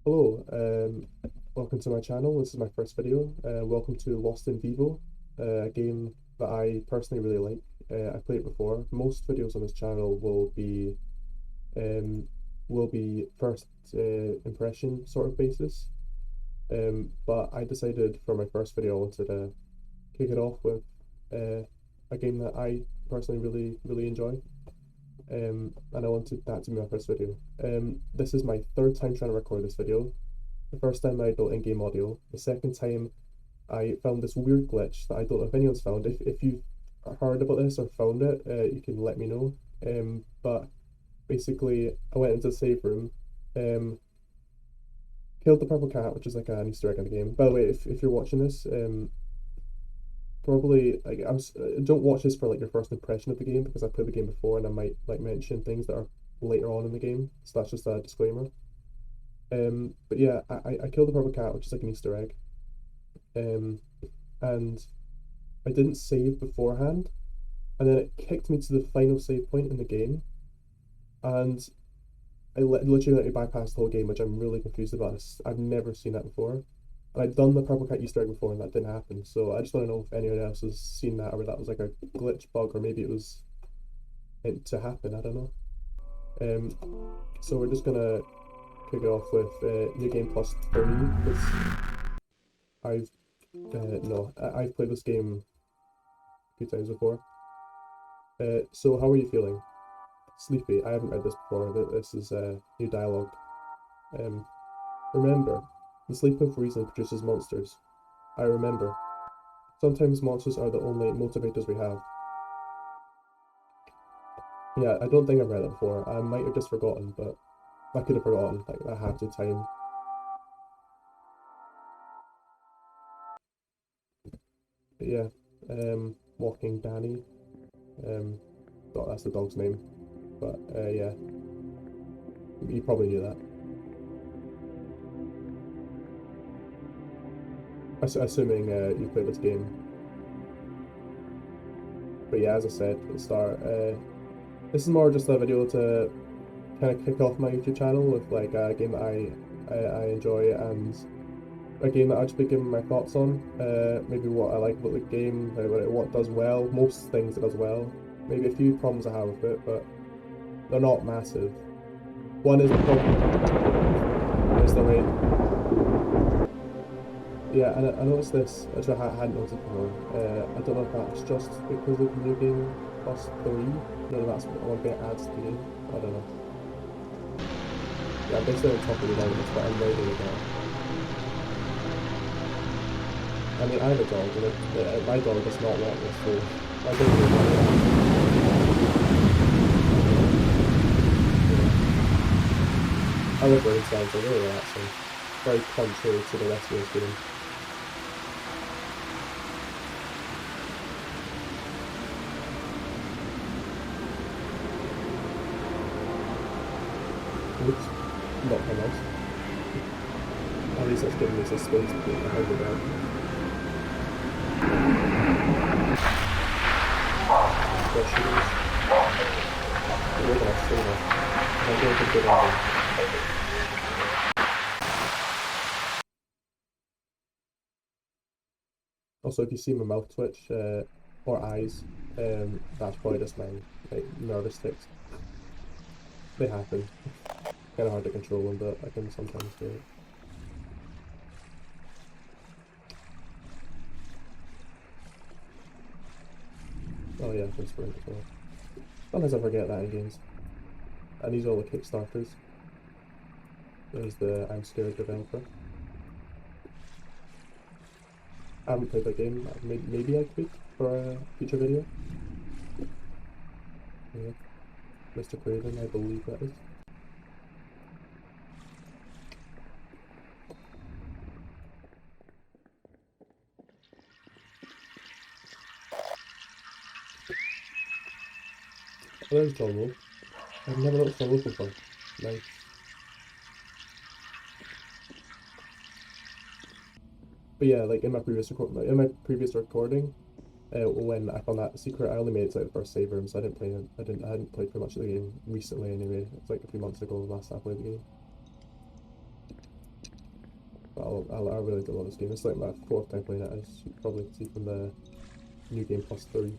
Hello, welcome to my channel. This is my first video. Welcome to Lost in Vivo, a game that I personally really like. I've played it before. Most videos on this channel um, will be first impression sort of basis. But I decided for my first video I wanted to kick it off with a game that I personally really enjoy. And I wanted that to be my first video. This is my third time trying to record this video. The first time I built in-game audio. The second time I found this weird glitch that I don't know if anyone's found. If you've heard about this or found it, you can let me know. But basically, I went into the save room, killed the purple cat, which is like an Easter egg in the game. By the way, if you're watching this, probably like don't watch this for like your first impression of the game because I played the game before and I might like mention things that are later on in the game. So that's just a disclaimer. But yeah, I killed the purple cat, which is like an Easter egg. Um, and I didn't save beforehand, and then it kicked me to the final save point in the game, and I literally let me bypass the whole game, which I'm really confused about. I've never seen that before. And I'd done the purple cat Easter egg before, and that didn't happen. So I just want to know if anyone else has seen that, or that was like a glitch bug, or maybe it was meant to happen. I don't know. So we're just gonna kick it off with new game plus for me. Because I've no, I've played this game a few times before. So how are you feeling? Sleepy. I haven't read this before. This is new dialogue. Um, remember, the sleep of reason produces monsters. I remember. Sometimes monsters are the only motivators we have. Yeah, I don't think I've read that before. I might have just forgotten, but I could have forgotten like that half the time. But yeah, walking Danny. Um, thought that's the dog's name, but yeah, you probably knew that. Assuming you played this game. But yeah, as I said at the start, this is more just a video to kind of kick off my YouTube channel with like a game that I enjoy and a game that I'll just be giving my thoughts on. Maybe what I like about the game, what it does well, most things it does well. Maybe a few problems I have with it, but they're not massive. One is the problem is the rain. Yeah, and I noticed this, which I hadn't noticed before. I don't know if that's just because of New Game Plus 3. No, that's one thing it adds to the game. I don't know. Yeah, I'm basically on top of the elements, but I'm raiding it now. I mean, I have a dog, and my dog does not want this, so I don't really want it. I love raid sounds, they're really relaxing. Very contrary to the rest of this game. Oops, not my mouse. At least that's giving me some space to get behind the dog. There she is. Look at her, see her. I'm going to good ending. Also, if you see my mouth twitch or eyes, that's probably just my like nervous tics. They happen. Kind of hard to control them, but I can sometimes do it. Oh yeah, I can sprint as well. Sometimes I forget that in games. And these are all the Kickstarters. There's the I'm Scared developer. I haven't played that game. Maybe I could for a future video. Yeah. Mr. Craven, I believe that is. Oh, there's John Wolf. I've never noticed John Wolf before. Nice. But yeah, like in my previous recording, when I found that secret, I only made it to the first save room, so I didn't play it. I hadn't played pretty much of the game recently anyway. It's like a few months ago last time I played the game. I really do love this game. It's like my fourth time playing it, as you probably see from the new game plus 3.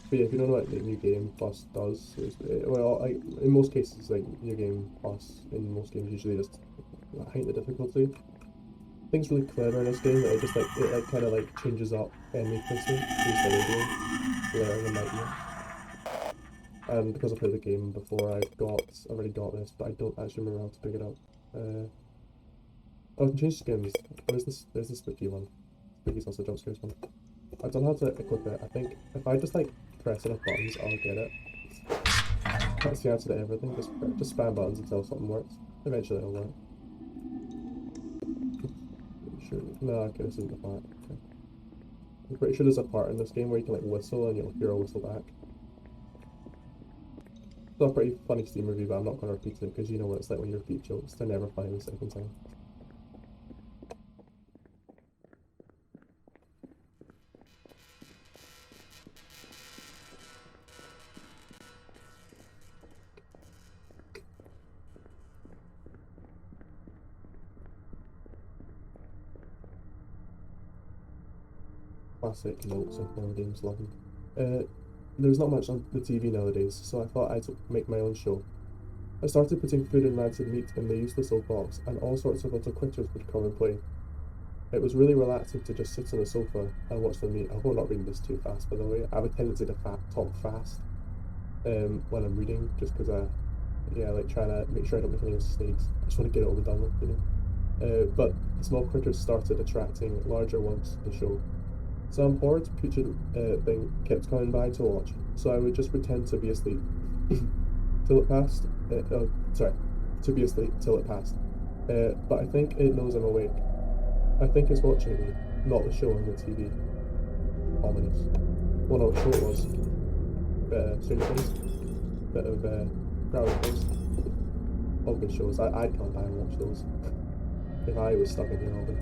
But yeah, if you don't know what the new game plus does, well, like in most cases, like new game plus in most games usually just heighten the difficulty. I think it's really clever in this game that it kind of like changes up enemy placement instead of doing glaring and nightmare. And because I played the game before, already got this, but I don't actually remember how to pick it up. Oh, I can change skins. Where's this? There's the spooky one. Spooky's also jump scares one. I don't know how to equip it. I think if I just like press enough buttons, I'll get it. That's the answer to everything. Just spam buttons until something works. Eventually it'll work. Sure. No, okay, this isn't the part. Okay. I'm pretty sure there's a part in this game where you can like whistle and you'll hear a whistle back. It's a pretty funny Steam review, but I'm not going to repeat it because you know what it's like when you repeat jokes. They're never funny the second time. Classic notes of horror games, love them. There's not much on the TV nowadays, so I thought I'd make my own show. I started putting food and rancid meat in the useless old box, and all sorts of little critters would come and play. It was really relaxing to just sit on the sofa and watch them eat. I hope I'm not reading this too fast, by the way. I have a tendency to talk fast when I'm reading, just because I like trying to make sure I don't make any mistakes. I just want to get it over done with, you know. But the small critters started attracting larger ones to the show. Some horrid, putrid thing kept coming by to watch, so I would just pretend to be asleep till it passed. To be asleep till it passed. But I think it knows I'm awake. I think it's watching me, not the show on the TV. Ominous. Well, no, what show it was. Stranger Things. Bit of Crowd Place. All good shows. I'd come by and watch those if I was stuck in here all day.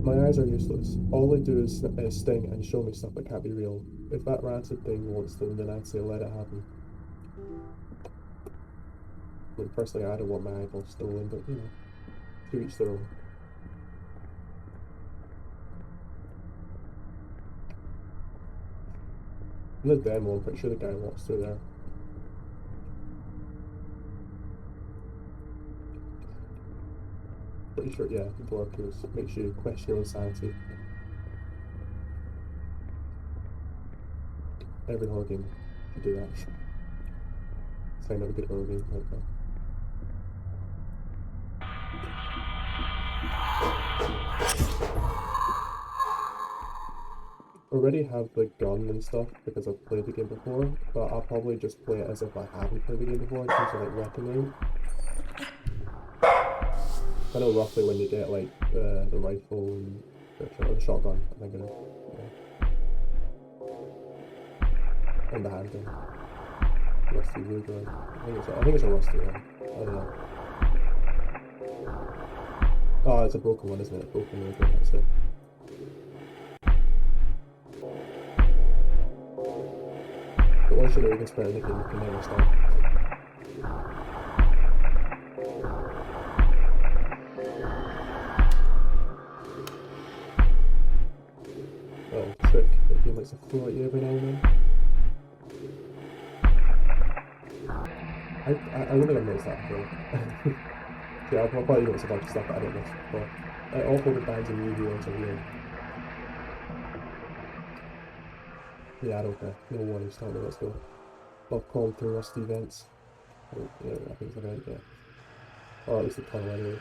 My eyes are useless. All they do is sting and show me stuff that can't be real. If that rancid thing wants them, then I'd say let it happen. I mean, personally, I don't want my eyeballs stolen, but you know, to each their own. In the demo, I'm pretty sure the guy walks through there. Pretty sure, yeah, the door appears. Makes you question your own sanity. Every horror game should do that. Sign up a good horror game like that. I already have the gun and stuff because I've played the game before, but I'll probably just play it as if I haven't played the game before in terms of like weaponry. I know roughly when you get like the rifle and the shotgun, I think it is. Yeah. And the handgun. Rusty Ruger. I think it's a rusty one. I don't know. Oh, it's a broken one, isn't it? Broken Ruger, that's it. But once you know you can spare the game, you can never stop. Oh, trick. The game likes to throw at you every now and then. I don't think I've noticed that before. Yeah, I'll probably notice a bunch of stuff that I don't notice before. All the bands in Yu-Gi-Oh! Are weird. Yeah, I don't care. No worries, time, let's go. Love crawling through rusty vents. Oh, yeah, I think it's a vent, yeah. Or at least a tunnel anyway.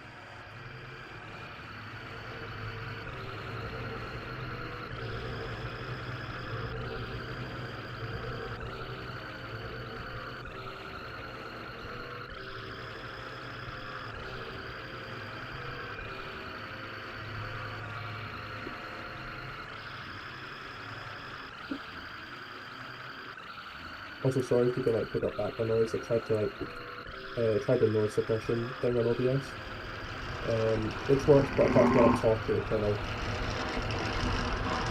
Also, sorry if you can like pick up background noise. I tried to like tried the noise suppression thing on OBS, which works, but of course when I'm talking, it kind of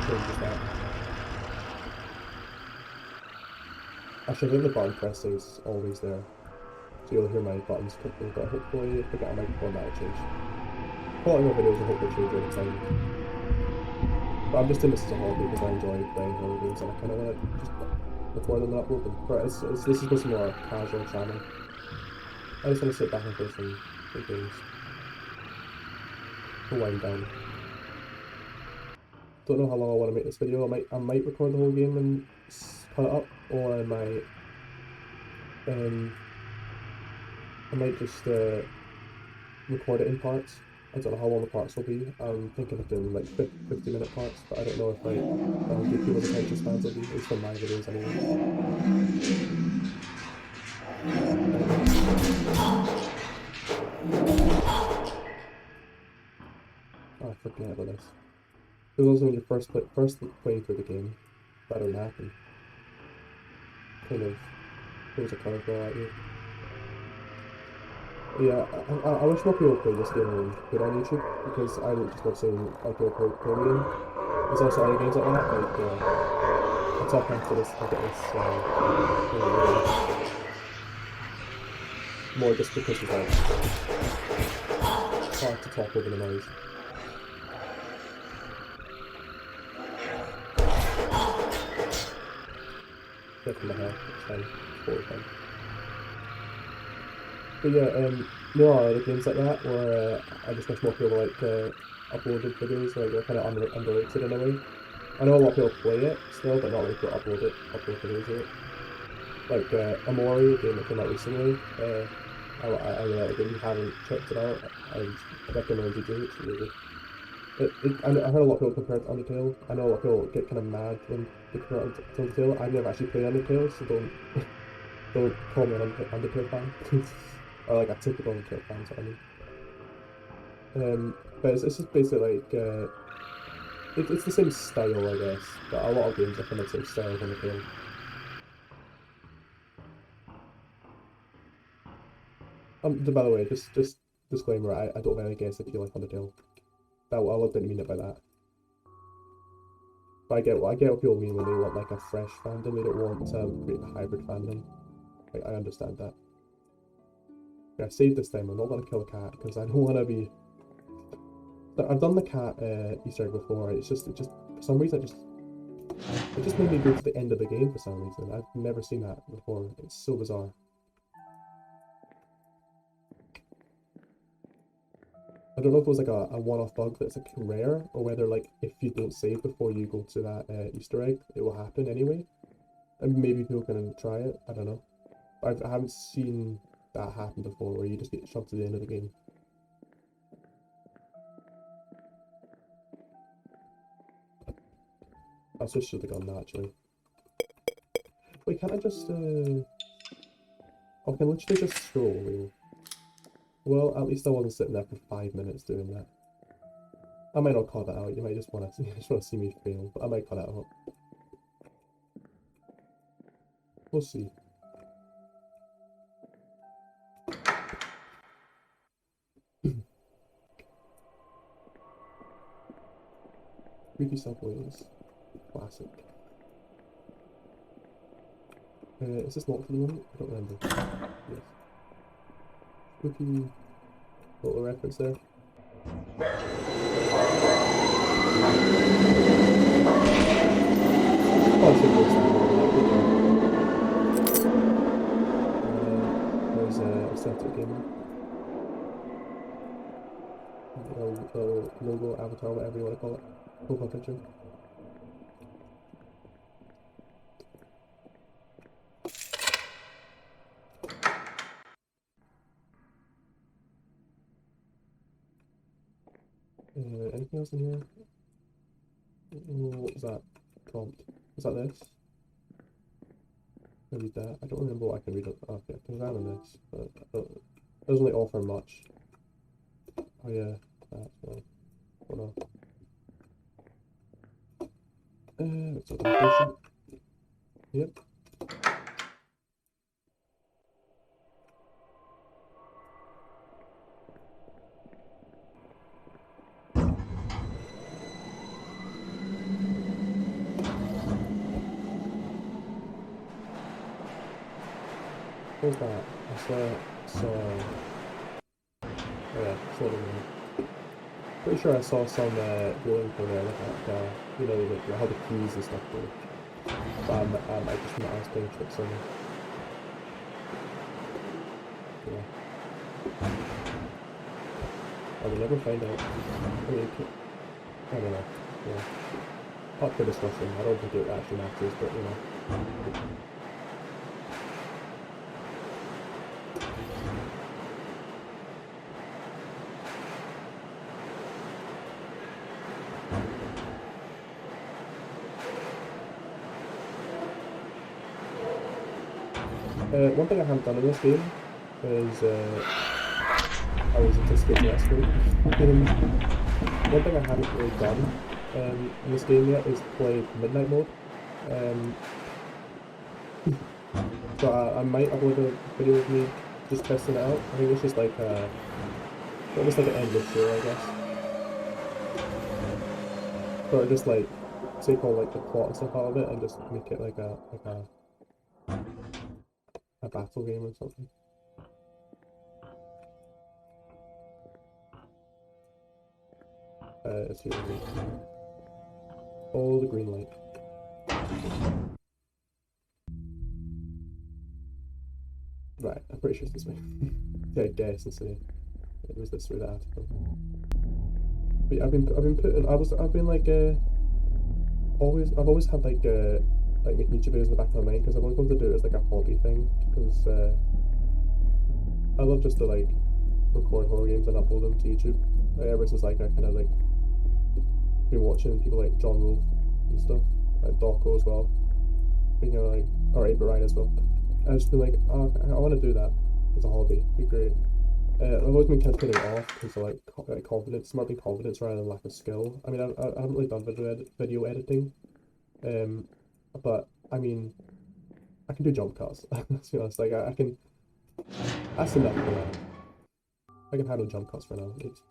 changes that. Actually, I think the button pressing is always there, so you'll hear my buttons clicking, but hopefully if I get a microphone that'll change. Quality of my videos will hopefully change over time. But I'm just doing this as a hobby because I enjoy playing horror games and I kind of want to just record them and upload them. This is supposed to be more a casual channel. I just want to sit back and play some games. To wind down. Don't know how long I want to make this video. I might record the whole game and cut it up, or um I might just record it in parts. I don't know how long the parts will be. I'm thinking of doing like 50-minute parts, but I don't know if like how good people's attention spans will be, at least for my videos anyway. I don't know. Oh, I forget about this. Because also when you're first playing through the game, that don't happen. Kind of throws a curveball at you. Yeah, I wish more people played this game and put it on YouTube because I just love seeing other people play the game. There's also other games like that, like I'll talk after this if I get this thing out of the way. More just because it's like hard to talk over the noise. Get from my hair, it's fine. It's totally fine. But yeah, there are other games like that where I just wish more people like uploaded videos, like they're kind of underrated in a way. I know a lot of people play it still, but not many people upload videos of it. Like Amori, a game that came out recently. I really like it. If you haven't checked it out, I would recommend you do. It's really good. I heard a lot of people compare it to Undertale. I know a lot of people get kind of mad when they compare it to Undertale. I've never actually played Undertale, so don't call me an Undertale fan. Or like a typical Undertale fan, is what I mean. But it's just basically like it's the same style, I guess. But a lot of games are kind of the same style as Undertale. By the way, just disclaimer, I don't have any guess if you like Undertale. I didn't mean it by that. But I get what people mean when they want like a fresh fandom. They don't want to create a hybrid fandom. Like, I understand that. Yeah, I saved this time. I'm not gonna kill a cat because I don't want to be. I've done the cat Easter egg before. It just for some reason it just made me go to the end of the game for some reason. I've never seen that before. It's so bizarre. I don't know if it was like a one-off bug that's like rare, or whether like if you don't save before you go to that Easter egg, it will happen anyway. And maybe people can try it. I don't know. I haven't seen that happen before, where you just get shoved to the end of the game. I just should have gone that actually. Wait, can't I just oh, I can literally just scroll wheel. Well, at least I wasn't sitting there for 5 minutes doing that. I might not call that out. You might just want to just want to see me fail, but I might call that out. We'll see. Creepy subways, classic. Is this locked for the moment? I don't remember. Yes. Spooky little reference there. Oh, I should have There's a static gamer. Little logo, avatar, whatever you want to call it. Profile picture. Anything else in here? What was that prompt? Was that this? I read that. I don't remember what I can read. Okay, I can examine this, but it doesn't really offer much. Oh yeah, that as well. Hold on. It's documentation. Yep. What was that? I swear I saw. Oh yeah, saw the name. Pretty sure I saw some glowing thing there, you know, like how the keys and stuff go. But I just I was playing tricks on me. Yeah, I will never find out. I mean, I don't know. Yeah, up for discussion. I don't think it actually matters, but you know. One thing I haven't done in this game is I was anticipating last week. One thing I haven't really done in this game yet is play midnight mode. Um, so I might upload a video of me just testing it out. I think it's just like almost like an endless show, I guess. Or just like take all like the plot and stuff out of it and just make it like a battle game or something. It's here. Oh, the green light. Right, I'm pretty sure it's this way. Yeah, I guess and say it was this way that I had to go. But yeah, I've been putting I've been like I've always had like making YouTube videos in the back of my mind because I've always wanted to do it as like a hobby thing because I love just to like record horror games and upload them to YouTube. Ever since like I kind of like been watching people like John Wolf and stuff, like Dawko as well. You know, like or 8 Ryan as well. I've just been like, oh, I want to do that as a hobby. It'd be great. I've always been kind of putting it off because of like confidence, smart being confidence rather than lack of skill. I mean, I haven't really done video editing, but I mean, I can do jump cuts. Let's be honest, like I can. That's enough for now. I can handle jump cuts for now, at least.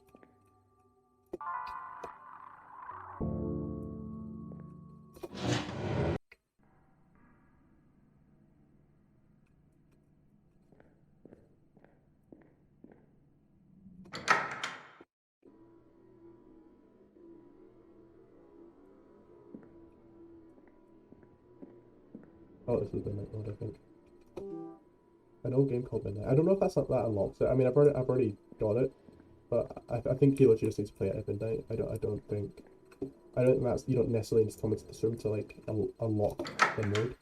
Oh, this is Midnight mode, I think. I know a game called Midnight. I don't know if that unlocks it. I mean, I've already got it, but I think you just need to play it at midnight. I don't think that's you don't necessarily need to come into this room to like unlock the mode.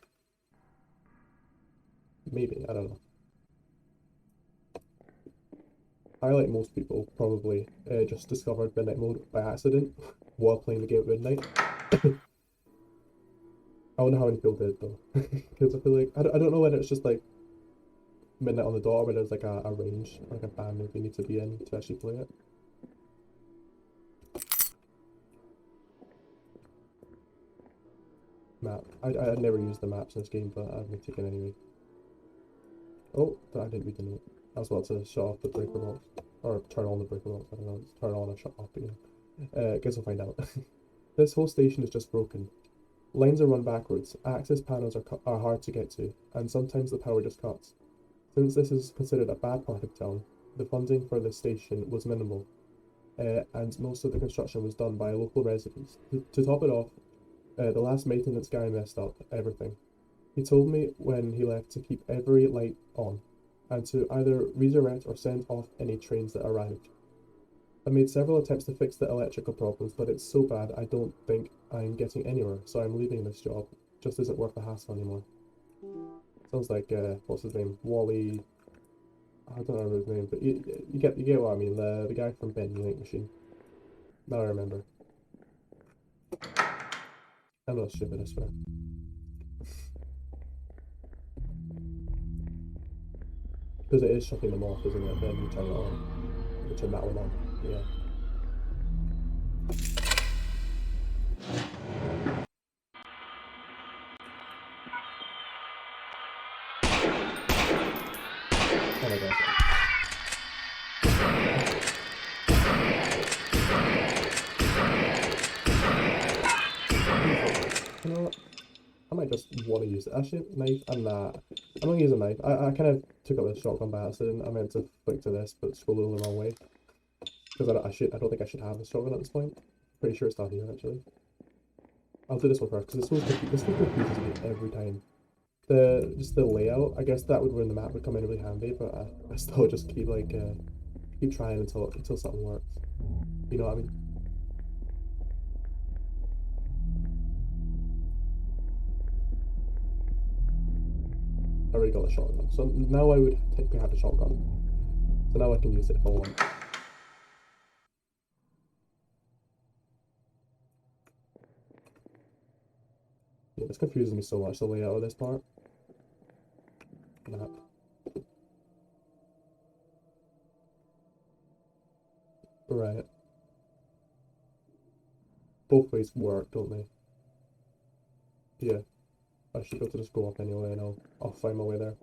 Maybe I don't know. I, like most people, probably just discovered midnight mode by accident while playing the game at midnight. I wonder how many people did though, because I feel like I don't know whether it's just like midnight on the dot or whether there's like a range, like a band you need to be in to actually play it. Map. I'd never used the maps in this game, but I've been taken anyway. Oh, I didn't read the note. I was about to shut off the breaker box. Or turn on the breaker box, I don't know. Turn on or shut off, but yeah. Guess we'll find out. This whole station is just broken. Lines are run backwards, access panels are hard to get to, and sometimes the power just cuts. Since this is considered a bad part of town, the funding for the station was minimal, and most of the construction was done by local residents. To top it off, the last maintenance guy messed up everything. He told me when he left to keep every light on, and to either resurrect or send off any trains that arrived. I made several attempts to fix the electrical problems, but it's so bad I don't think I'm getting anywhere, so I'm leaving this job. Just isn't worth the hassle anymore. Sounds like, what's his name? Wally... I don't remember his name, but you get what I mean. The guy from Ben Unit Machine. Now I remember. I'm not stupid, I swear. Because it is shutting them off, isn't it? Then you turn it on. You turn that one on. Yeah. Oh my gosh. You know what? I might just want to use it. Actually, knife and that. I'm gonna use a knife. I kind of took up the shotgun by accident. I meant to flick to this, but scrolled the wrong way. Because I don't think I should have the shotgun at this point. Pretty sure it's down here actually. I'll do this one first because this one confuses me every time. Just the layout. I guess that would when the map would come in really handy, but I still just keep trying until something works. You know what I mean? I already got the shotgun, so now I would technically have the shotgun. So now I can use it if I want. Yeah, this confuses me so much, the layout of this part. Map. Right. Both ways work, don't they? Yeah. I should be able to just go up anyway and I'll find my way there.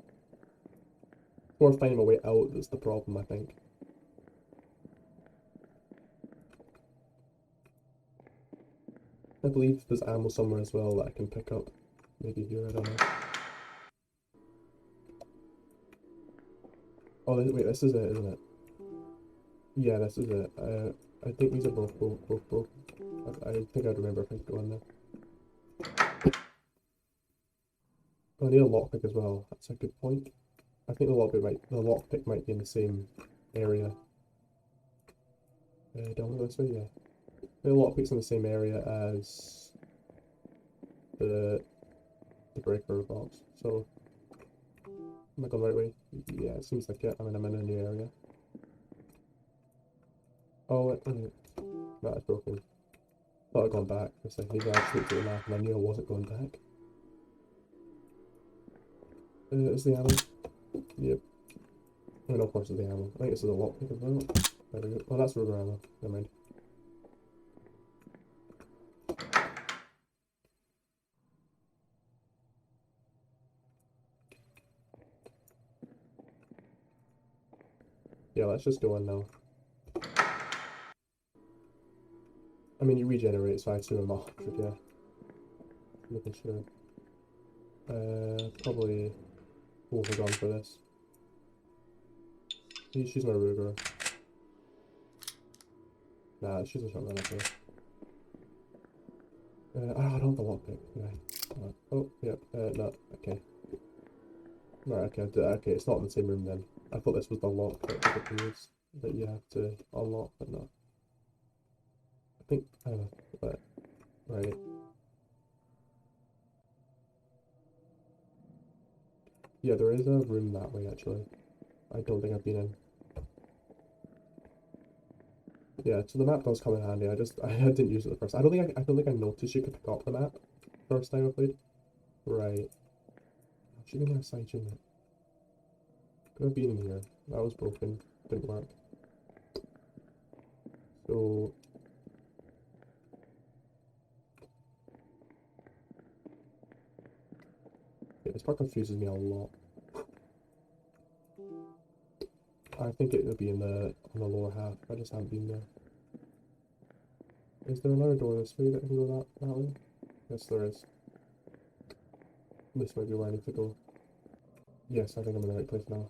Or finding my way out that's the problem, I think. I believe there's ammo somewhere as well that I can pick up. Maybe here, I don't know. Oh, wait, this is it, isn't it? Yeah, this is it. I think these are both broken. I think I'd remember if I could go in there. Oh, I need a lockpick as well. That's a good point. I think the lockpick might be in the same area. Down this way, yeah. The lockpick's in the same area as the breaker box. So, am I going the right way? Yeah, it seems like it. I mean, I'm in a new area. Oh, that is broken. Thought I'd gone back for a second. Maybe I looked at the map and I knew I wasn't going back. Is the ammo? Yep. I mean, of course, it's the ammo. I think this is a lockpick as well. There we go. Oh, that's rubber ammo. Never mind. Yeah, let's just go in now. I mean, you regenerate, so I assume I'm 100, yeah. Making sure. Probably hold on for this. She's my Ruger. Nah, she's a shotgun actually. I don't have the lockpick. Yeah. Oh, yeah. No. Okay. Right. Okay. Okay. It's not in the same room then. I thought this was the lockpick that you have to unlock, but no. I think. But right. Yeah, there is a room that way actually. I don't think I've been in. Yeah, so the map does come in handy. I didn't use it the first. I don't think I noticed you could pick up the map first time I played. Right. Should be my side, shouldn't it? Could have been in here. That was broken. Didn't work. So yeah, this part confuses me a lot. I think it would be in on the lower half. I just haven't been there. Is there another door this way that can go that way? Yes, there is. This might be where I need to go. Yes, I think I'm in the right place now.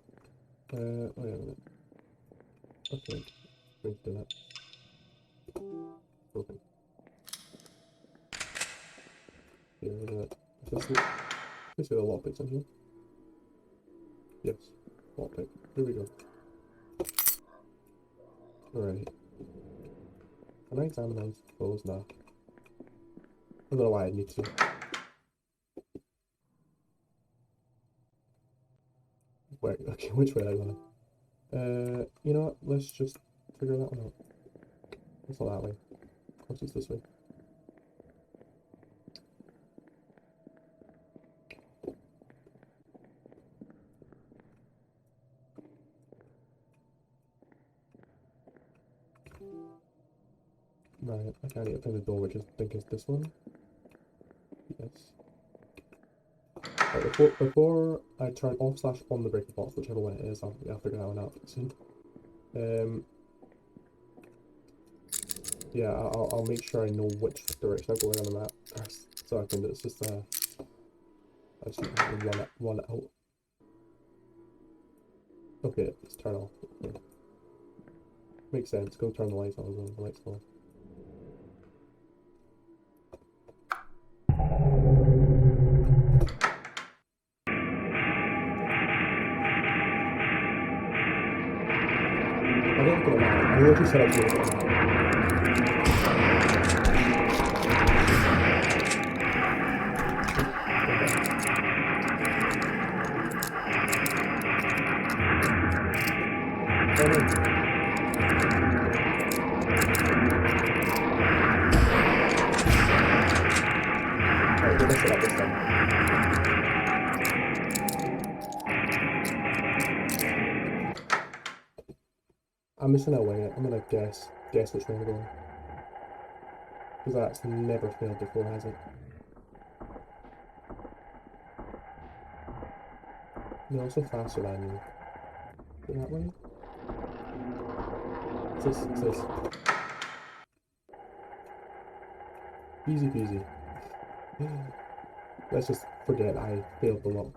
Oh yeah, a minute. Okay, we've done it. Broken. Yeah, this with a lockpick's in here. Yes, lockpick. Here we go. Alright. Can I examine those clothes now? I don't know why I need to. Wait, okay, which way am I going? You know what? Let's just figure that one out. It's not that way. Of course it's this way. Right, I can't get through the door, which I think is this one. Yes. Right, before I turn off slash on the breaker box, whichever one it is, I'll figure that one out soon. Yeah, I'll make sure I know which direction I'm going on the map first, so I can. It's just I just run it out. Okay, let's turn off. Okay. Makes sense. Go turn the lights on as well. The lights on. I didn't look at the map. I literally set up to look at the map. Oh no. Alright, we're gonna set up this time. I'm just gonna wing it. I'm gonna guess which way we're going. Because that's never failed before, has it? You're also faster than you. Go that way? What's this? What's this? Easy peasy. Let's just forget I failed the lot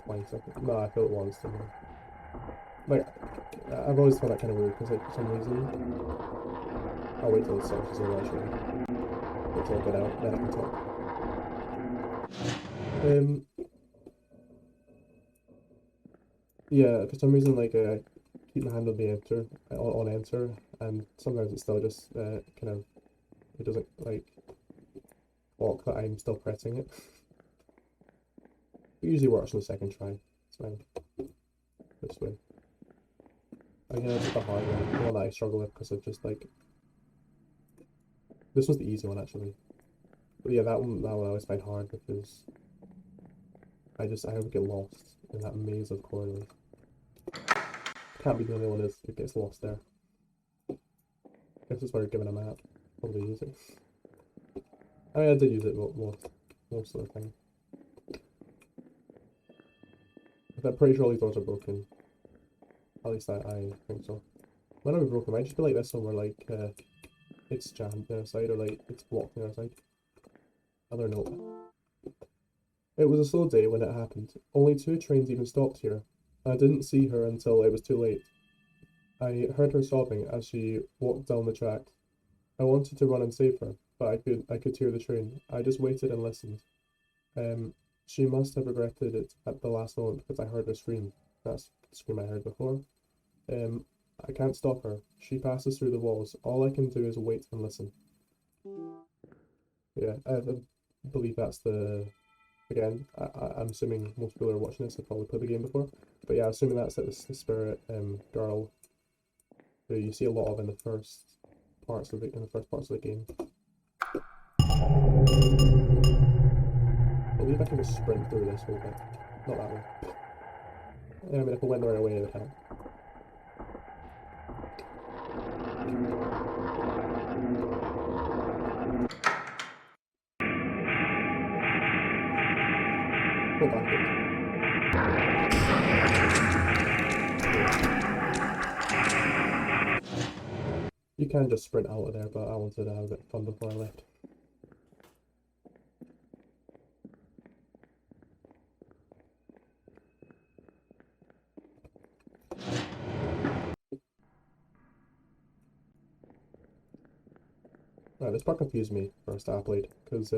twice. No, I failed it once. Didn't I? Like, I've always found that kind of weird because, like, for some reason, I'll wait till it starts to actually. Wait till I get out, then I can talk. Yeah, for some reason, like, keep my hand on the enter, on enter, and sometimes it's still just, kind of, it doesn't, like, walk that I'm still pressing it. It usually works on the second try. It's fine. This way. Again, it's the hard one, the one that I struggle with because of just, like, this was the easy one, actually. But yeah, that one I always find hard because I would get lost in that maze of corridors. Can't be the only one who gets lost there. I guess it's why you're given a map. Probably use it. I mean, I did use it most of the time. I'm pretty sure all these doors are broken. At least I think so. Might not be broken, might just be like this one where, like, it's jammed the other side or, like, it's blocked the other side. Other note. It was a slow day when it happened. Only 2 trains even stopped here. I didn't see her until it was too late. I heard her sobbing as she walked down the tracks. I wanted to run and save her, but I could hear the train. I just waited and listened. She must have regretted it at the last moment because I heard her scream. That's the scream I heard before. I can't stop her. She passes through the walls. All I can do is wait and listen. Yeah, I believe that's the... Again, I'm assuming most people who are watching this have probably played the game before. But yeah, assuming that's the spirit girl who you see a lot of in the first parts of the game. I believe I can just sprint through this whole bit. Not that way. Yeah, I mean, if I went the right way, it would help. Go backwards. You can just sprint out of there, but I wanted to have a bit of fun before I left. Right, this part confused me first I played, because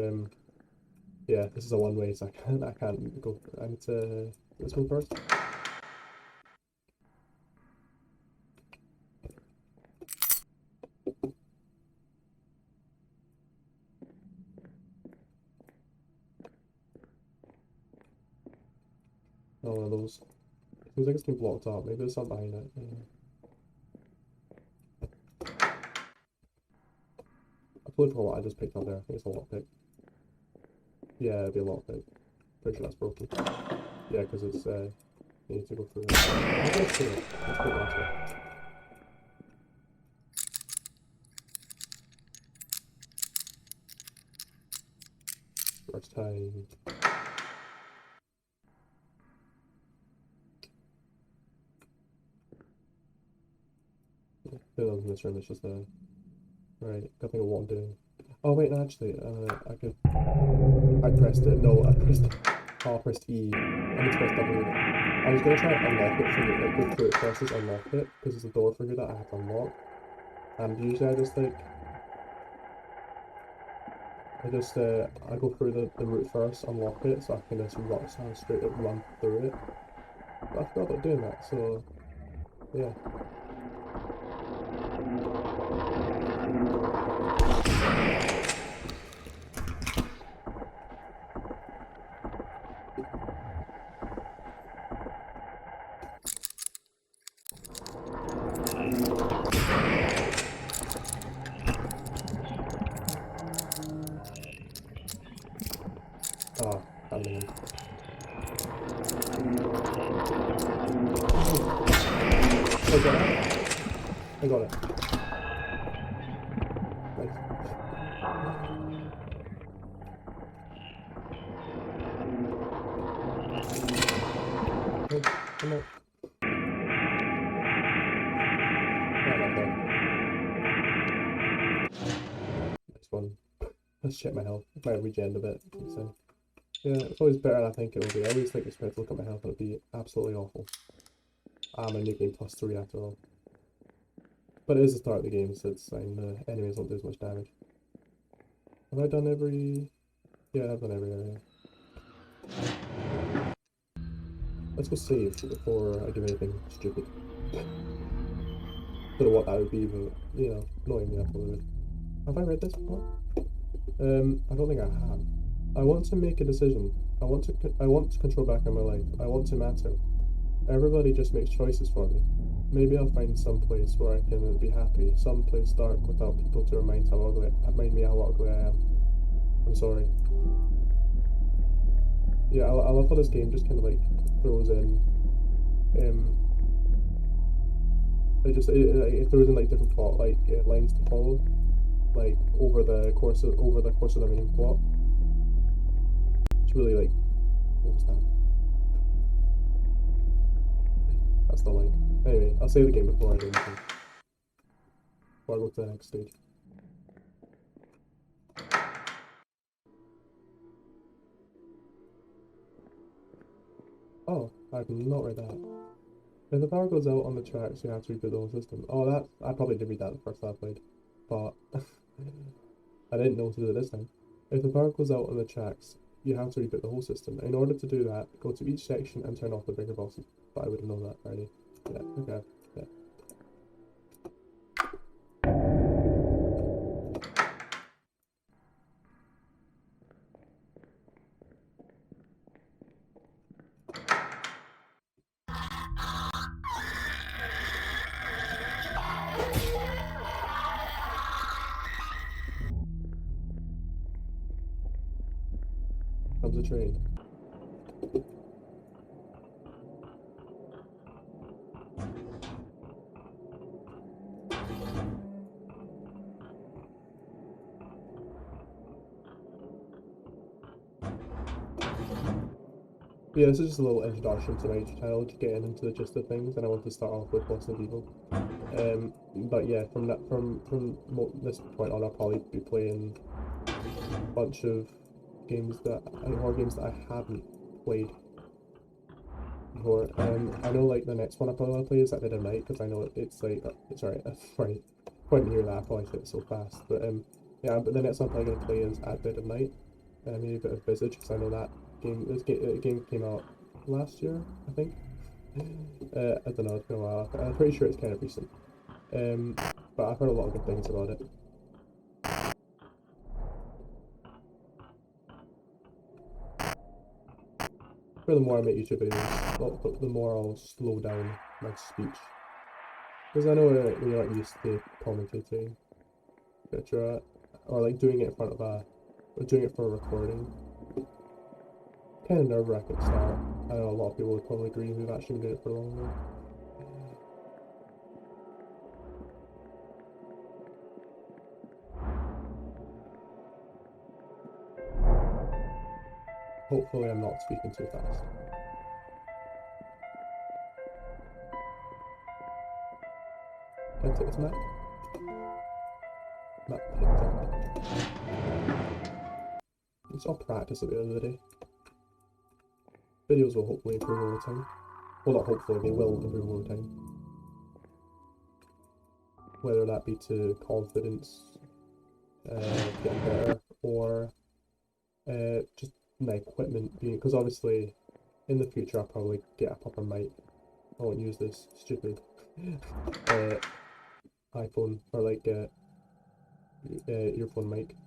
yeah, this is a one-way, so I can't go. I need to this one first. Oh, one of those. It seems like it's been blocked out. Maybe there's something behind it. I fully forgot what I just picked up there. I think it's a lockpick. Yeah, it'd be a lockpick. Pretty sure that's broken. Yeah, because it's you need to go through it. Let's do it. Let's put it last way. First time. Yeah, in this room, it's just a... Right, gotta think of what I'm doing. Oh wait, no, actually, I could... I pressed it. No, I pressed... Oh, I pressed E. I need to press W. I was gonna try and unlock it from like go through it first, just unlock it because there's a door for here that I have to unlock. And usually I just like I go through the route first, unlock it, so I can just straight up run through it. But I forgot about doing that, so yeah. Ah, having him. Oh, got it. I got it. Nice. Oh, come on. Right back there. Nice one. Let's check my health. If I regen a bit. So, yeah, it's always better than I think it will be. I always think it's better to look at my health and it'll be absolutely awful. I'm a new game +3 after all. But it is the start of the game, so it's fine. The enemies don't do as much damage. Have I done every... Yeah, I've done every area. Let's go save before I do anything stupid. Don't know what that would be, but, you know, knowing me, I probably would. Have I read this before? I don't think I have. I want to make a decision. I want to control back in my life. I want to matter. Everybody just makes choices for me. Maybe I'll find some place where I can be happy. Some place dark without people to remind me how ugly I am. I'm sorry. Yeah, I love how this game just kind of like throws in, it throws in like different plot lines to follow, like over the course of the main plot. It's really like, what was that? That's the light. Anyway, I'll save the game before I do anything. Before I go to the next stage. Oh, I've not read that. If the power goes out on the tracks, you have to reboot the whole system. Oh, that I probably did read that the first time I played, but I didn't know to do it this time. If the power goes out on the tracks, you have to reboot the whole system. In order to do that, go to each section and turn off the bigger bosses. But I would have known that already. Yeah, okay, yeah. Comes the train. Yeah, this is just a little introduction to my channel, to getting into the gist of things, and I want to start off with Resident Evil. But yeah, from this point on, I'll probably be playing a bunch of horror games that I haven't played before. I know like the next one I probably play is At Dead of Night, because I know it's like sorry, sorry, couldn't hear that. I probably said it so fast, but yeah. But the next one I'm probably gonna play is At Dead of Night, and maybe a bit of Visage, because I know that game came out last year, I think. I don't know, it's been a while. I'm pretty sure it's kind of recent. But I've heard a lot of good things about it. For the more I make YouTube videos, the more I'll slow down my speech. Because I know when you're not used to commentating, etc., or like doing it in front of or doing it for a recording, kind of nerve-wracking at the start. I know a lot of people would probably agree who've actually been doing it for longer. Hopefully I'm not speaking too fast. Can I take this map? Map picked up. It's all practice at the end of the day. Videos will hopefully improve over time. Well, not hopefully, they will improve over time. Whether that be to confidence, getting better, or just my equipment being, because obviously in the future I'll probably get a proper mic. I won't use this stupid iPhone or like earphone mic.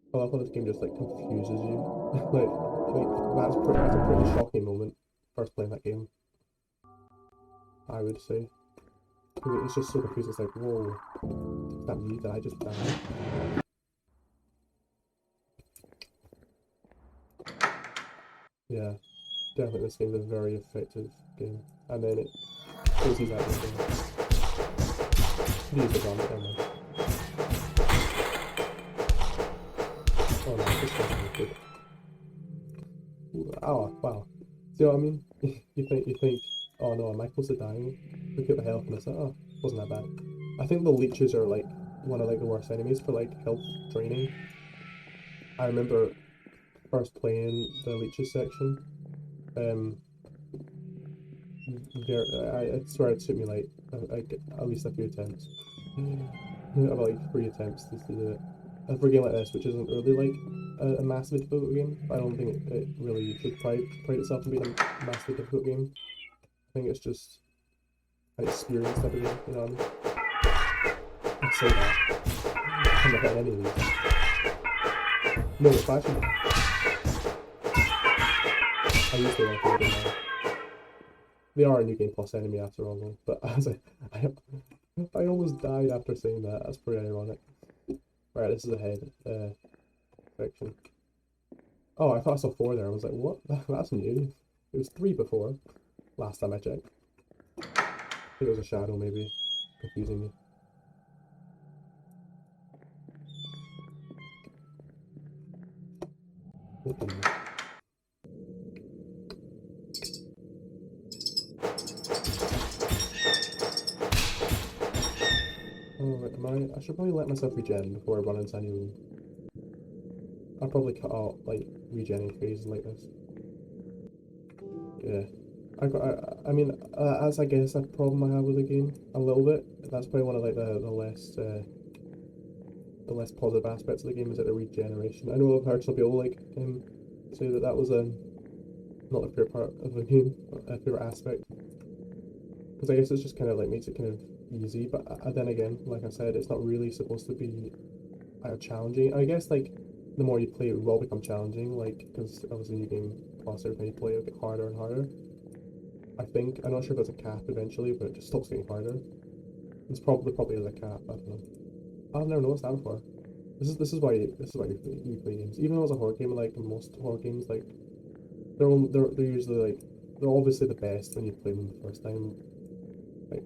I love how this game just like confuses you. That's a pretty shocking moment first playing that game, I would say. Because it's just so confusing. It's like, whoa, is that me? Did I just die? Yeah, definitely this game's a very effective game. And then it goes these out of the game. Use the gun, never mind. Oh no, this one's good. Oh, wow. See what I mean? You think, oh no, am I close to dying? Look at the health and it's like, oh, wasn't that bad. I think the leeches are like one of like the worst enemies for like health draining. I remember first playing the leeches section. I swear it took me like at least a few attempts. About like 3 attempts to do it. And for a game like this, which isn't really like a massively difficult game, I don't think it really should pride itself on being a massively difficult game. I think it's just an experience type of game, you know what I mean? I'd say that. I'm not hitting any of these. No, it's actually I used to like it now. They are a new game plus enemy after all though, but as I almost died after saying that. That's pretty ironic. Right, this is a head section. Oh, I thought I saw 4 there. I was like, what? That's new. It was 3 before. Last time I checked. I think it was a shadow, maybe. Confusing me. Open. Oh, right, I should probably let myself regen before I run into any room. I'll probably cut out, like, regenning phases like this. Yeah. I mean, as I guess a problem I have with the game, a little bit. That's probably one of, like, the less positive aspects of the game is like the regeneration. I know I've heard some people, like, say that that was, not a fair part of the game, a fair aspect. Because I guess it's just kind of, like, makes it kind of easy, but then again, like I said, it's not really supposed to be challenging. I guess like the more you play, it will become challenging. Like because obviously new game plus every time you play, it'll get harder and harder. I think I'm not sure if there's a cap eventually, but it just stops getting harder. There's probably is a cap. I don't know. I've never noticed that before. This is why you play games. Even though it's a horror game, like most horror games, like they're usually like they're obviously the best when you play them the first time.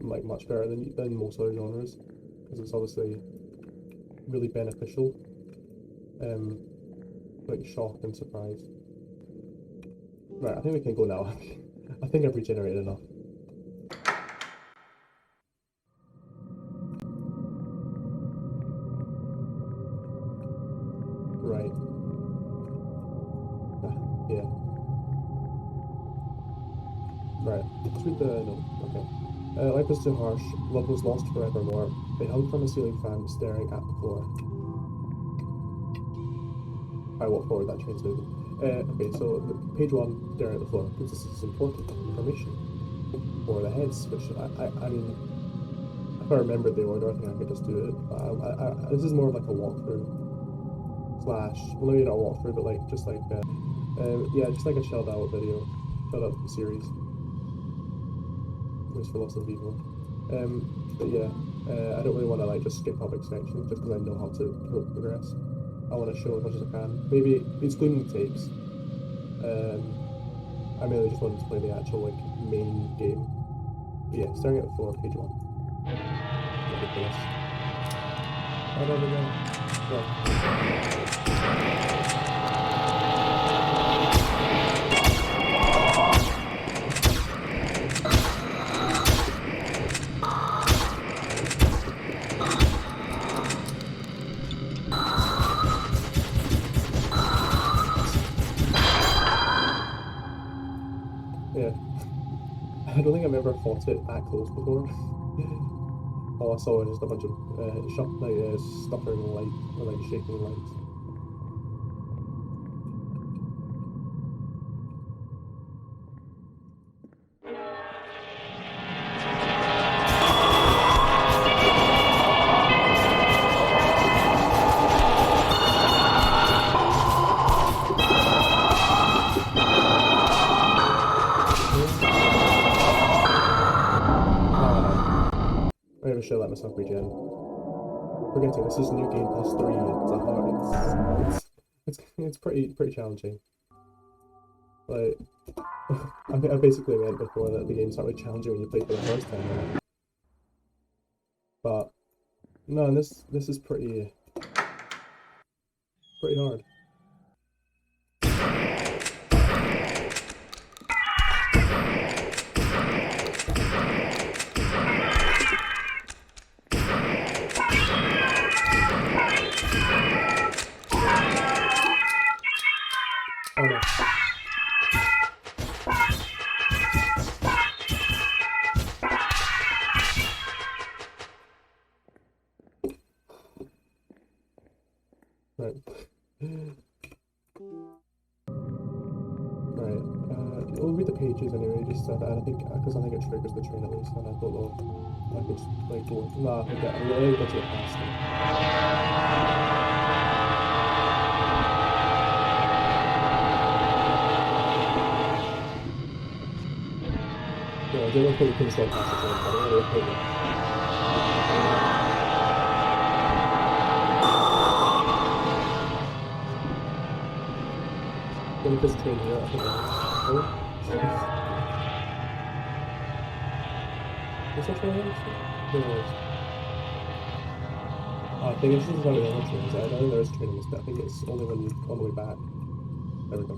Like much better than most other genres because it's obviously really beneficial. Like shock and surprise. Right, I think we can go now. I think I've regenerated enough. Right. Yeah. Right. Let's read the note. Okay. Life was too harsh. Love was lost forevermore. They hung from a ceiling fan, staring at the floor. I walk forward, that translated. Okay, so page 1, staring at the floor. This is important information for the heads, which I mean, if I remembered the order, I think I could just do it. This is more of like a walkthrough slash, well, maybe not a walkthrough, but like just like yeah, just like a shelled out video, shelled out series. Which for lots of Vivo. But yeah, I don't really want to like just skip public sections just because I know how to progress. I want to show as much as I can. Maybe excluding the tapes. I mainly just wanted to play the actual like main game. But yeah, staring at the floor, page 1. Ridiculous. Oh no, no, no. Well, yeah. I don't think I've ever fought it that close before. All I saw was just a bunch of stuttering lights or like shaking lights. Yeah. Ah, maybe I should let myself regen. Forgetting this is New Game Plus 3. It's a hard. It's pretty challenging. Like I basically meant before that the game started challenging when you play for the first time on it. But no, this is pretty hard. Oh no. Right. Right. We'll read the pages anyway, just so that I think because I think it triggers the train at least, and I don't know if I could just like go. Nah, I really got to get past it. Yeah, I did like how you can still pass the train, but I don't really like how you. Then if there's a train here, I think I. Oh, jeez. Is there a train here? Actually? There is. I think this is how the other trains. I don't think there is a train in this, but I think it's only when you on the way back. There we go.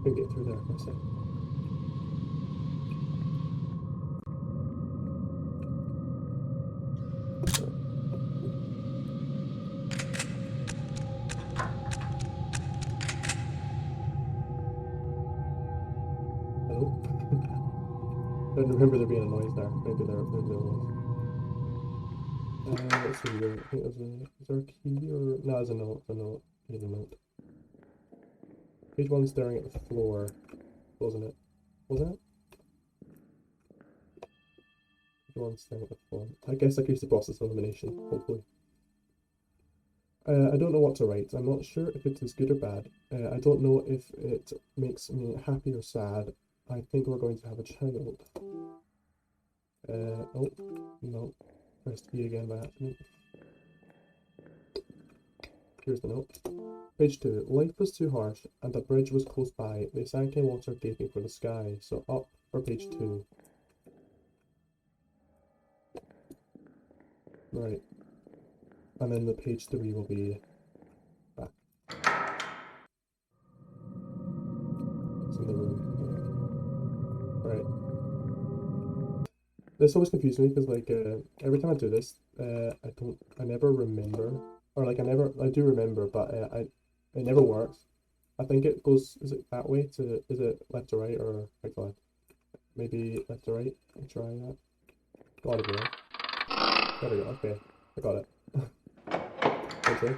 Couldn't get through there for a sec. Right. Hello. I don't remember there being a noise there. Maybe there was. Let's see here. I think there's a. Is there a key or no? There's a note. A note. Here's a note. Page one staring at the floor, wasn't it? Wasn't it? Page one staring at the floor. I guess I could use the process of elimination. Hopefully. I don't know what to write. I'm not sure if it is good or bad. I don't know if it makes me happy or sad. I think we're going to have a child. Oh, no. Pressed E again by accident. Here's the note. Page 2. Life was too harsh, and a bridge was close by. They sank in water, gaping for the sky. So up for page 2. Right. And then the page 3 will be back. It's in the room. Right. This always confuses me because like every time I do this, I never remember, or like I do remember, but it never works. I think it goes, is it that way is it left to right or right to left? Maybe left to right. I'll try that. Gotta be right. There we go. Okay, I got it. Okay.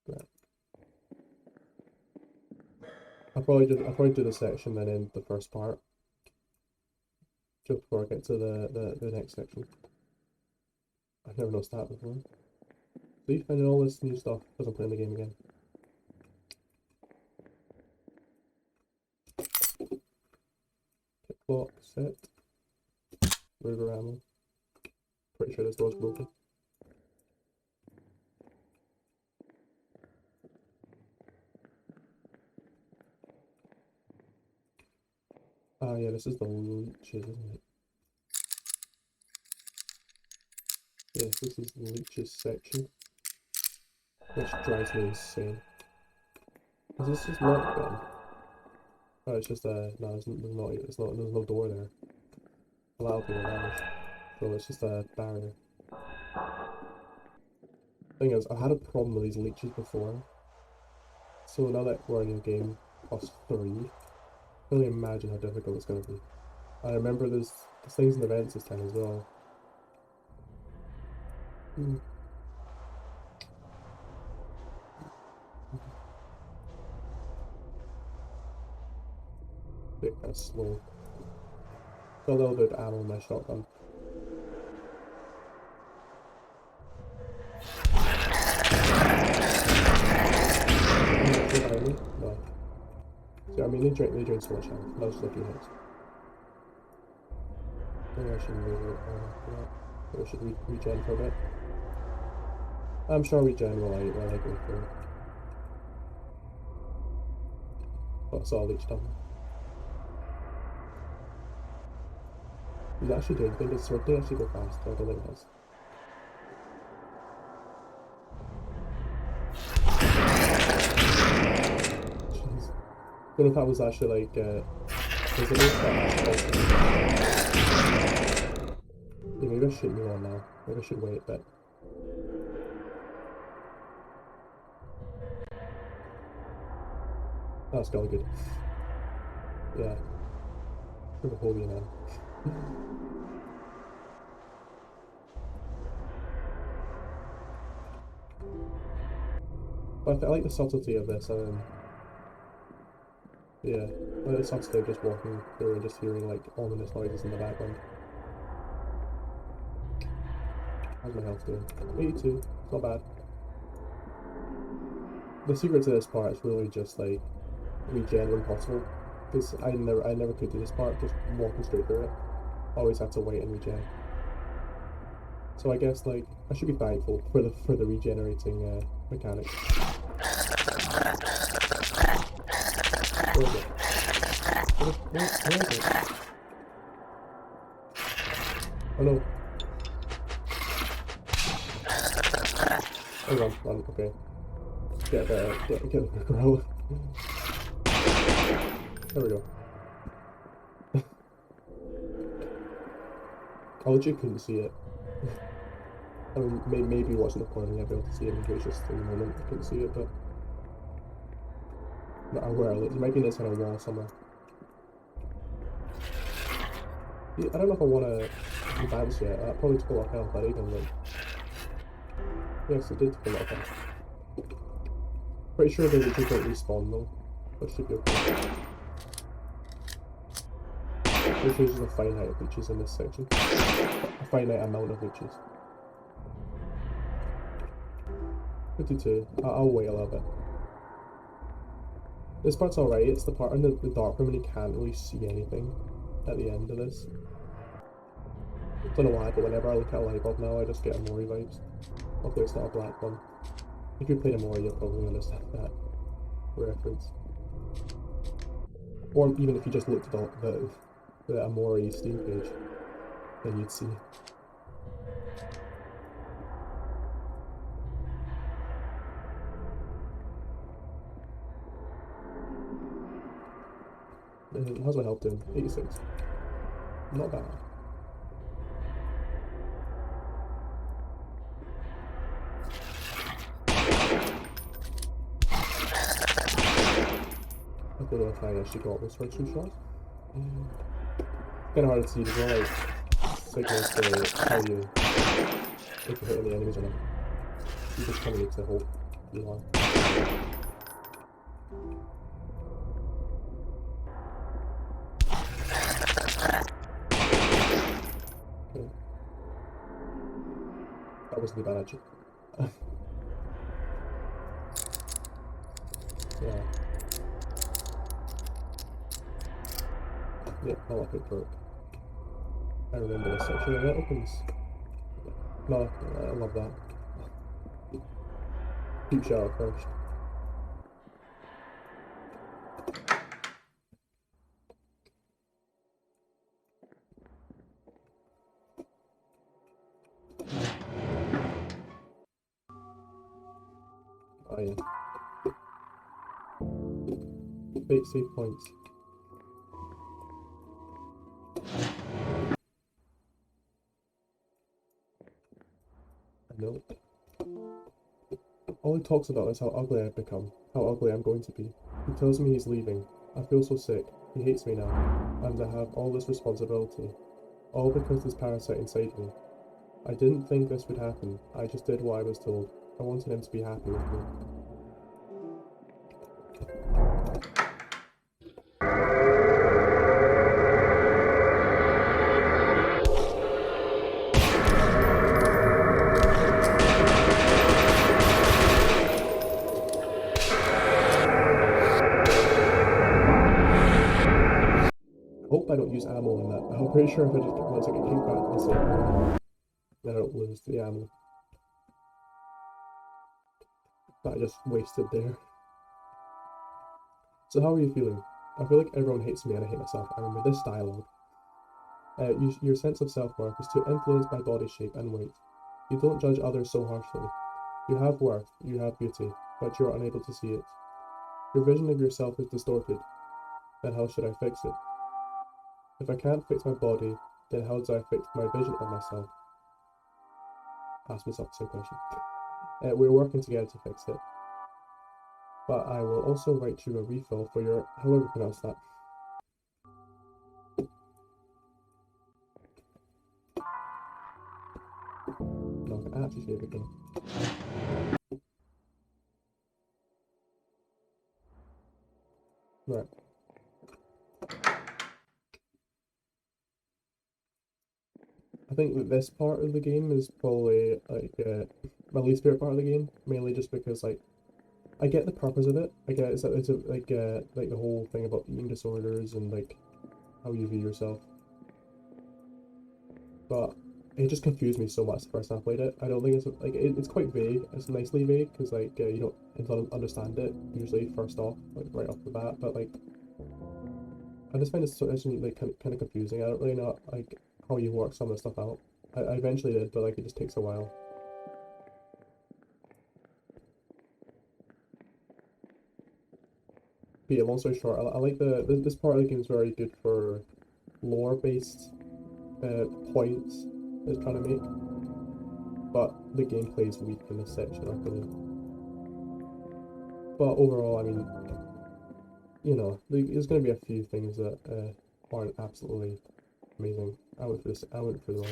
Right. I'll probably do the section then end the first part just before I get to the next section. I've never noticed that before. See, finding all this new stuff as I'm playing the game again. Kick block set. Ruger ammo. Pretty sure this door's broken. Ah, yeah, this is the leeches, isn't it? this is the leeches section, which drives me insane. Is this just locked then? Oh, it's just a no. There's no door there. Well, that'll be what that is. So it's just a barrier. Thing is, I had a problem with these leeches before. So now that we're in a game plus 3, I can only imagine how difficult it's going to be. I remember there's things in the events this time as well. Bit kind of slow. Got a little bit of ammo in my shotgun. Behind me? No. See, I mean, they drain so much health. That was just a few hits. Maybe I should move it after that. Maybe I should regen for a bit. I'm sure regen while I go through it. But it's all each time. Does it actually do anything? Does sword thing actually go fast? I don't think it does. Jeez. I don't know if that was actually like visible, yeah, maybe I shouldn't move on now. Maybe I should wait a bit. That's going good. Yeah. I'm gonna hold you now. But I like the subtlety of this. Yeah, I like the subtlety of just walking through and just hearing like ominous noises in the background. How's my health doing? 82. It's not bad. The secret to this part is really just like regen when possible, because I never could do this part just walking straight through it. Always had to wait and regen. So I guess like I should be thankful for the regenerating mechanic. Where is it? Where is it? Oh no. Oh, run, okay. Get the gorilla. There we go. I legit couldn't see it. I mean, maybe watching the recording I'd be able to see it, maybe it was just in the moment I couldn't see it, but... No, where it might be in this kind of wall somewhere. Yeah, I don't know if I want to advance yet. That probably took a lot of health, but even like... Yes, it did take a lot of health. Pretty sure they just don't respawn though. That should be okay. There's just a finite of leeches in this section. A finite amount of leeches. 52. I'll wait a little bit. This part's alright, it's the part in the dark room and you can't really see anything at the end of this. Don't know why, but whenever I look at a light bulb now, I just get Amori vibes. Hopefully it's not a black one. If you played Amori, you'll probably understand that reference. Or even if you just looked at the Amori Steam page, then you'd see. How's my health doing? 86. Not bad. I don't know if I actually got this first two shots. Kind of hard to see, there's no like signals to tell you if you're hitting the enemies or not. You just kind of need to hope you are. Okay. That wasn't too bad actually. Yeah. Yeah, I like it perk. I remember this section and it opens. No, I love that. Keep shower first. Oh yeah. Fake save points. I know. All he talks about is how ugly I've become, how ugly I'm going to be. He tells me he's leaving. I feel so sick. He hates me now. And I have all this responsibility. All because this parasite inside me. I didn't think this would happen. I just did what I was told. I wanted him to be happy with me. I hope I don't use ammo in that. I'm pretty sure if I just once I get kicked back to the server, then I don't lose the ammo. That I just wasted there. So how are you feeling? I feel like everyone hates me and I hate myself. I remember this dialogue. Your sense of self-worth is too influenced by body shape and weight. You don't judge others so harshly. You have worth, you have beauty, but you are unable to see it. Your vision of yourself is distorted. Then how should I fix it? If I can't fix my body, then how do I fix my vision of myself? Ask myself the same question. We're working together to fix it. But I will also write you a refill for your, however you pronounce that. No, I can actually save it again. Right. I think that this part of the game is probably like my least favorite part of the game, mainly just because like I get the purpose of it. I get it's like the whole thing about eating disorders and like how you view yourself, but it just confused me so much the first time I played it. I don't think it's like it's quite vague. It's nicely vague because like you don't understand it usually first off, like right off the bat. But like I just find it so actually like kind of confusing. I don't really know like how you work some of the stuff out. I eventually did, but like it just takes a while. But yeah, long story short, I like this part of the game is very good for lore based points it's trying to make, but the gameplay is weak in this section, I believe. But overall, I mean, there's going to be a few things that aren't absolutely amazing. I went through them all.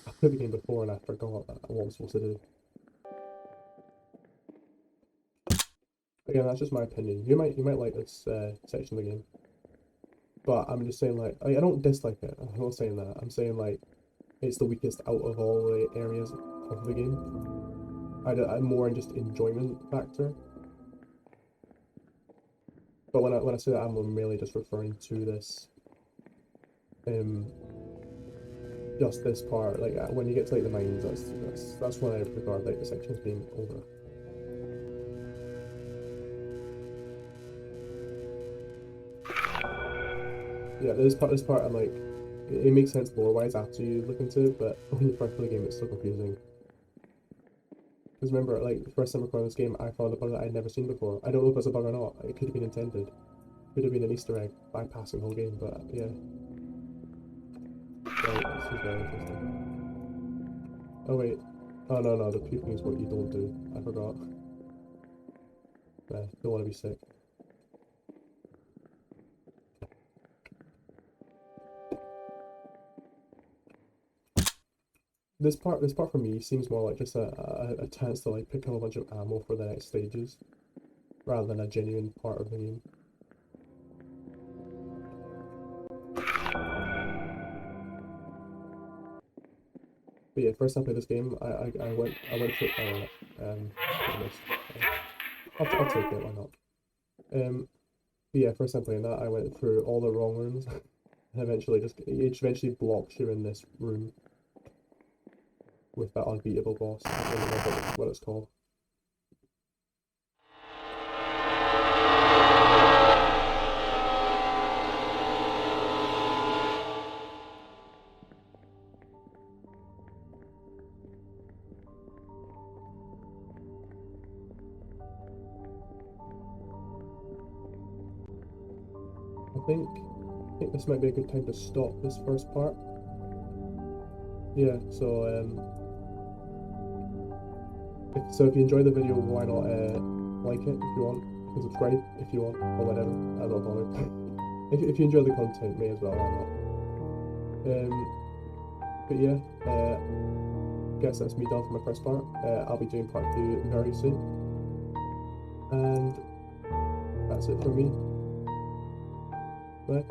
I played the game before and I forgot what I'm supposed to do. Again, that's just my opinion. You might like this section of the game, but I'm just saying like I don't dislike it. I'm not saying that. I'm saying like it's the weakest out of all the areas of the game. I'm more in just enjoyment factor. But when I say that, I'm mainly just referring to this, just this part. Like when you get to like the mines, that's when I regard like the sections being over. Yeah, this part, I'm like, it makes sense lore-wise after you look into it, but when you first play the game, it's so confusing. Because remember, like, the first time recording this game, I found a bug that I'd never seen before. I don't know if it's a bug or not. It could have been intended. Could have been an Easter egg bypassing the whole game, but yeah. Right, this is very interesting. Oh wait. Oh no, the puking is what you don't do. I forgot. Don't want to be sick. This part for me seems more like just a chance to like pick up a bunch of ammo for the next stages, rather than a genuine part of the game. But yeah, first time I played this game, I went through. Goodness, I'll take it. Why not? But yeah, first time playing that, I went through all the wrong rooms, and eventually it eventually blocks you in this room with that unbeatable boss. I don't remember what it's called. think this might be a good time to stop this first part. Yeah, so if you enjoy the video, why not like it if you want, you can subscribe if you want, or whatever. I'm not bothered. if you enjoy the content, may as well, why not? But yeah, guess that's me done for my first part. I'll be doing part 2 very soon, and that's it from me. Bye.